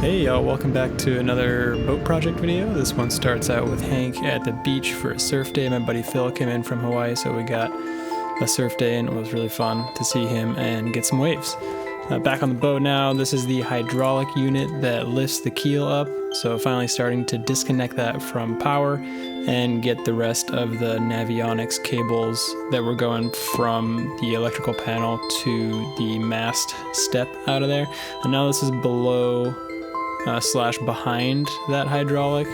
Hey y'all, welcome back to another boat project video. This one starts out with Hank at the beach for a surf day. My buddy Phil came in from Hawaii, so we got a surf day and it was really fun to see him and get some waves. Back on the boat now, this is the hydraulic unit that lifts the keel up. So finally starting to disconnect that from power and get the rest of the navionics cables that were going from the electrical panel to the mast step out of there. And now this is below slash behind that hydraulic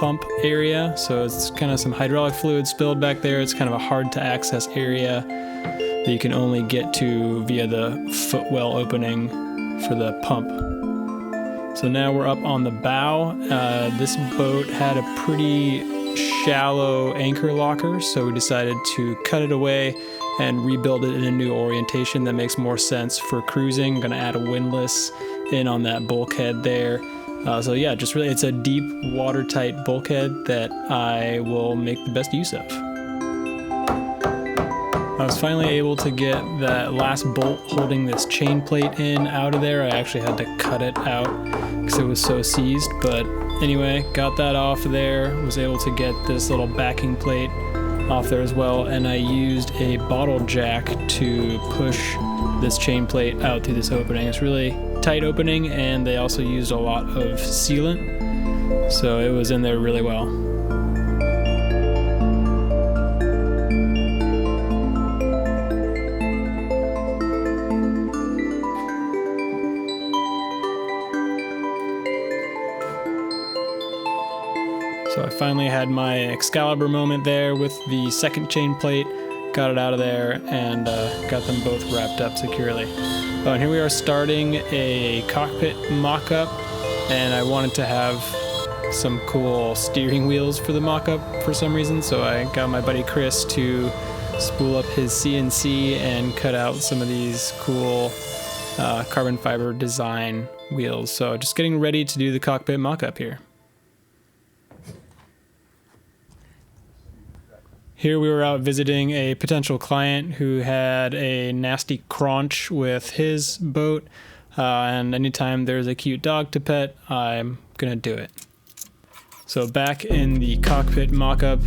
pump area. So it's kind of some hydraulic fluid spilled back there. It's kind of a hard to access area that you can only get to via the footwell opening for the pump. So now we're up on the bow. This boat had a pretty shallow anchor locker, so we decided to cut it away and rebuild it in a new orientation that makes more sense for cruising. I'm gonna add a windlass in on that bulkhead there. So yeah, just really, it's a deep watertight bulkhead that I will make the best use of. I was finally able to get that last bolt holding this chain plate in out of there. I actually had to cut it out because it was so seized, but anyway, got that off of there, was able to get this little backing plate off there as well, and I used a bottle jack to push this chain plate out through this opening. It's really tight opening, and they also used a lot of sealant, so it was in there really well. So I finally had my Excalibur moment there with the second chain plate, got it out of there, and got them both wrapped up securely. And here we are starting a Cockpit Mock Up, and I wanted to have some cool steering wheels for the mock up for some reason, so I got my buddy Chris to spool up his CNC and cut out some of these cool carbon fiber design wheels. So just getting ready to do the Cockpit Mock Up here. Here we were out visiting a potential client who had a nasty crunch with his boat, and anytime there's a cute dog to pet, I'm gonna do it. So back in the Cockpit Mock-Up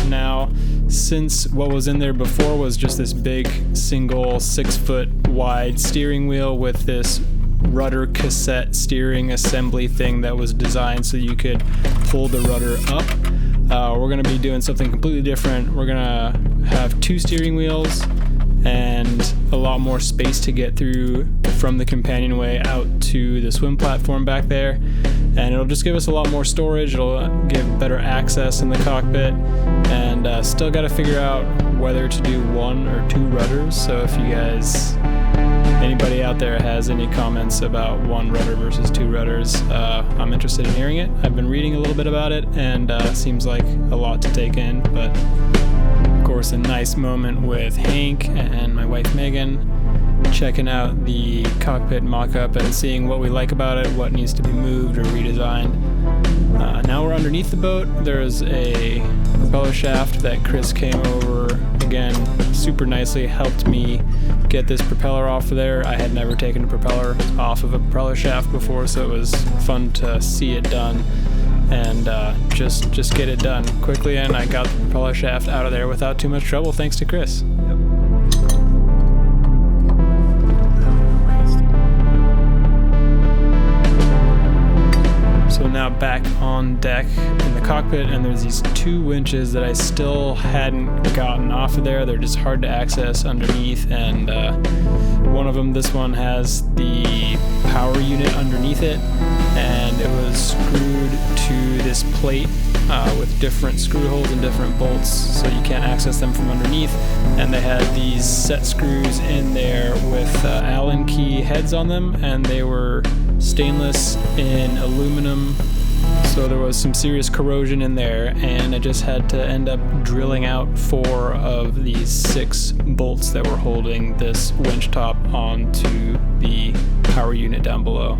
now, since what was in there before was just this big single 6-foot wide steering wheel with this rudder cassette steering assembly thing that was designed so you could pull the rudder up. We're going to be doing something completely different. We're going to have 2 steering wheels and a lot more space to get through from the companionway out to the swim platform back there. And it'll just give us a lot more storage. It'll give better access in the cockpit. And still got to figure out whether to do 1 or 2 rudders. So if you guys, anybody out there has any comments about 1 rudder versus 2 rudders, I'm interested in hearing it. I've been reading a little bit about it, and seems like a lot to take in, but of course a nice moment with Hank and my wife Megan, checking out the Cockpit Mock-Up and seeing what we like about it, what needs to be moved or redesigned. Now we're underneath the boat. There's a propeller shaft that Chris came over, again, super nicely helped me get this propeller off of there. I had never taken a propeller off of a propeller shaft before, so it was fun to see it done and just get it done quickly, and I got the propeller shaft out of there without too much trouble thanks to Chris. So now back on deck in the cockpit, and there's these 2 winches that I still hadn't gotten off of there. They're just hard to access underneath, and one of them, this one, has the power unit underneath it, and it was screwed to this plate with different screw holes and different bolts, so you can't access them from underneath. And they had these set screws in there with Allen key heads on them, and they were stainless in aluminum, so there was some serious corrosion in there, and I just had to end up drilling out 4 of these 6 bolts that were holding this winch top onto the power unit down below.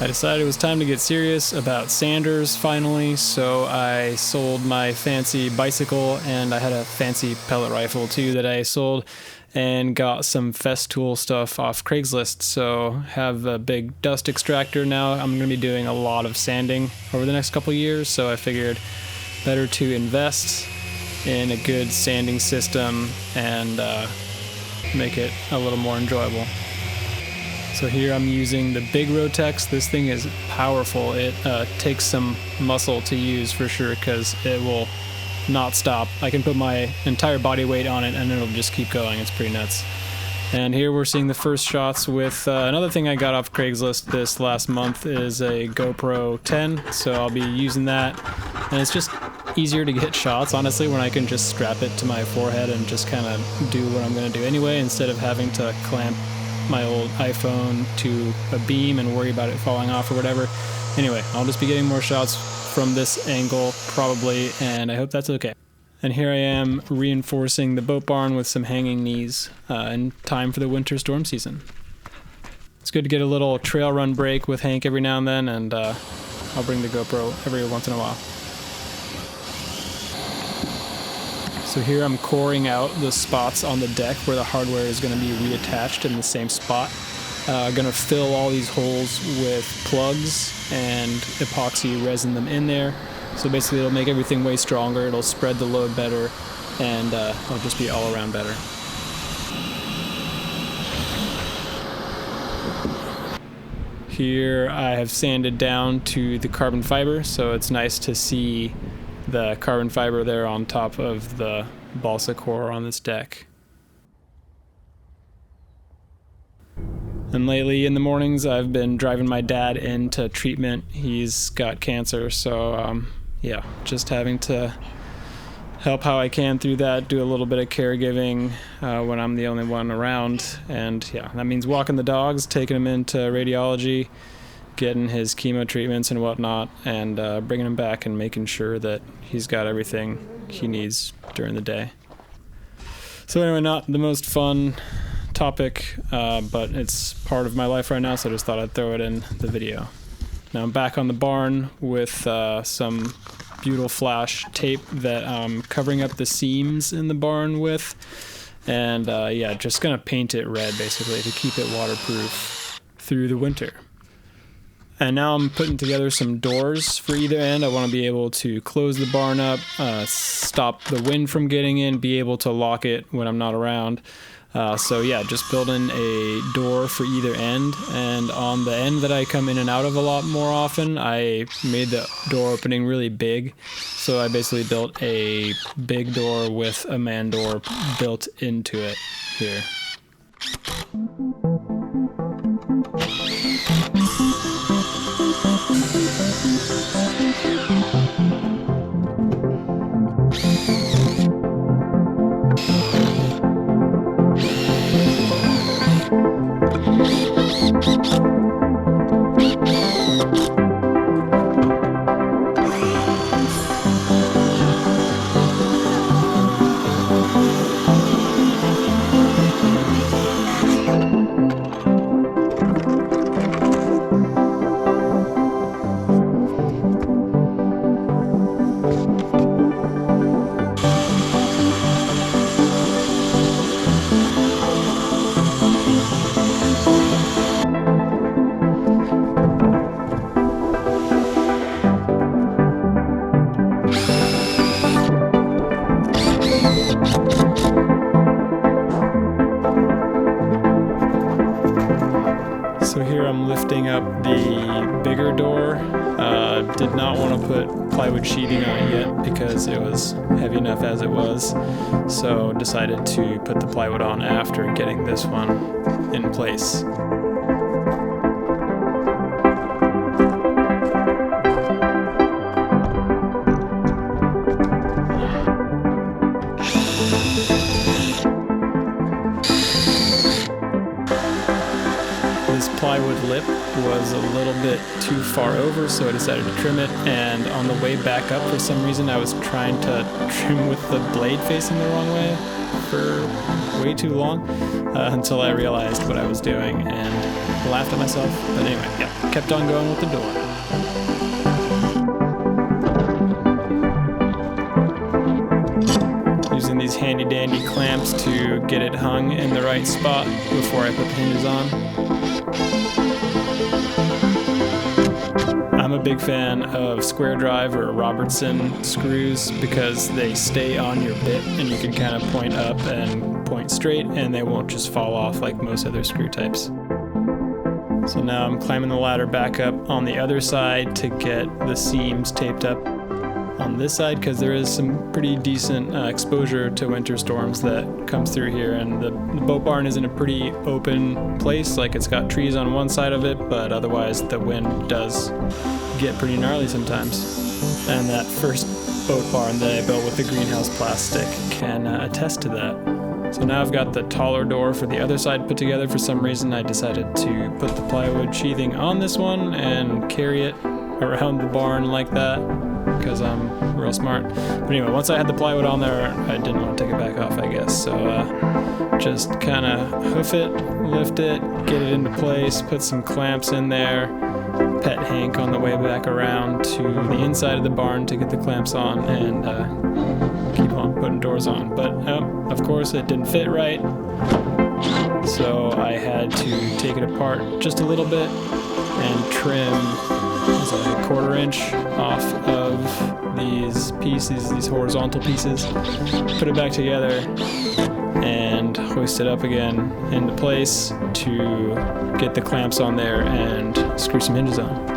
I decided it was time to get serious about sanders finally, so I sold my fancy bicycle, and I had a fancy pellet rifle too that I sold, and got some Festool stuff off Craigslist. So have a big dust extractor now. I'm going to be doing a lot of sanding over the next couple years, so I figured better to invest in a good sanding system and make it a little more enjoyable. So here I'm using the big Rotex. This thing is powerful. It takes some muscle to use for sure, because it will not stop. I can put my entire body weight on it and it'll just keep going. It's pretty nuts. And here we're seeing the first shots with another thing I got off Craigslist this last month is a GoPro 10. So I'll be using that. And it's just easier to get shots, honestly, when I can just strap it to my forehead and just kind of do what I'm going to do anyway, instead of having to clamp my old iPhone to a beam and worry about it falling off or whatever. Anyway, I'll just be getting more shots from this angle probably, and I hope that's okay. And here I am reinforcing the boat barn with some hanging knees in time for the winter storm season. It's good to get a little trail run break with Hank every now and then, and I'll bring the GoPro every once in a while. So here I'm coring out the spots on the deck where the hardware is going to be reattached in the same spot. Going to fill all these holes with plugs and epoxy resin them in there. So basically it'll make everything way stronger, it'll spread the load better, and it'll just be all around better. Here I have sanded down to the carbon fiber, so it's nice to see the carbon fiber there on top of the balsa core on this deck. And lately in the mornings I've been driving my dad into treatment. He's got cancer, so yeah, just having to help how I can through that, do a little bit of caregiving when I'm the only one around. And yeah, that means walking the dogs, taking him into radiology, getting his chemo treatments and whatnot, and bringing him back and making sure that he's got everything he needs during the day. So anyway, not the most fun topic, but it's part of my life right now, so I just thought I'd throw it in the video. Now I'm back on the barn with some beautiful flash tape that I'm covering up the seams in the barn with, and yeah, just gonna paint it red basically to keep it waterproof through the winter. And now I'm putting together some doors for either end. I want to be able to close the barn up, stop the wind from getting in, be able to lock it when I'm not around. So yeah, just building a door for either end. And on the end that I come in and out of a lot more often, I made the door opening really big. So I basically built a big door with a man door built into it here. So here I'm lifting up the bigger door. Did not want to put plywood sheeting on it yet because it was heavy enough as it was. So decided to put the plywood on after getting this one in place. Plywood lip was a little bit too far over, so I decided to trim it, and on the way back up, for some reason I was trying to trim with the blade facing the wrong way for way too long, until I realized what I was doing and laughed at myself. But anyway, yeah, kept on going with the door. Using these handy dandy clamps to get it hung in the right spot before I put the hinges on. I'm a big fan of square drive or Robertson screws because they stay on your bit and you can kind of point up and point straight and they won't just fall off like most other screw types. So now I'm climbing the ladder back up on the other side to get the seams taped up on this side because there is some pretty decent exposure to winter storms that comes through here, and the boat barn is in a pretty open place. Like, it's got trees on one side of it, but otherwise the wind does get pretty gnarly sometimes. And that first boat barn that I built with the greenhouse plastic can attest to that. So now I've got the taller door for the other side put together. For some reason I decided to put the plywood sheathing on this one and carry it around the barn like that, because I'm real smart. But anyway, once I had the plywood on there, I didn't want to take it back off, I guess. So just kind of hoof it, lift it, get it into place, put some clamps in there, pet Hank on the way back around to the inside of the barn to get the clamps on, and keep on putting doors on. But of course it didn't fit right, so I had to take it apart just a little bit and trim a 1/4 inch off of these pieces, these horizontal pieces, put it back together and hoist it up again into place to get the clamps on there and screw some hinges on.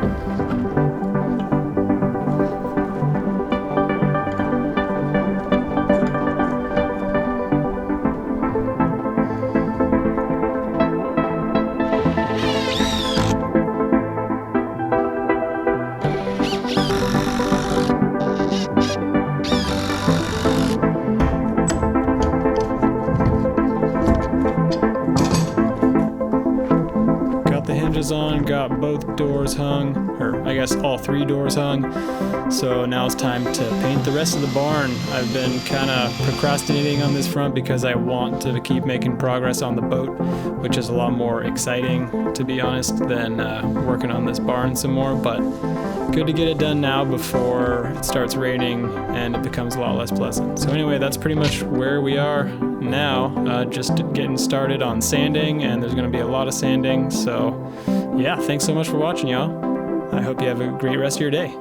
On, got both doors hung, or I guess all 3 doors hung. So now it's time to paint the rest of the barn. I've been kind of procrastinating on this front because I want to keep making progress on the boat, which is a lot more exciting, to be honest, than working on this barn some more. But good to get it done now before it starts raining and it becomes a lot less pleasant. So anyway, that's pretty much where we are now, just getting started on sanding, and there's going to be a lot of sanding. So yeah, thanks so much for watching, y'all. I hope you have a great rest of your day.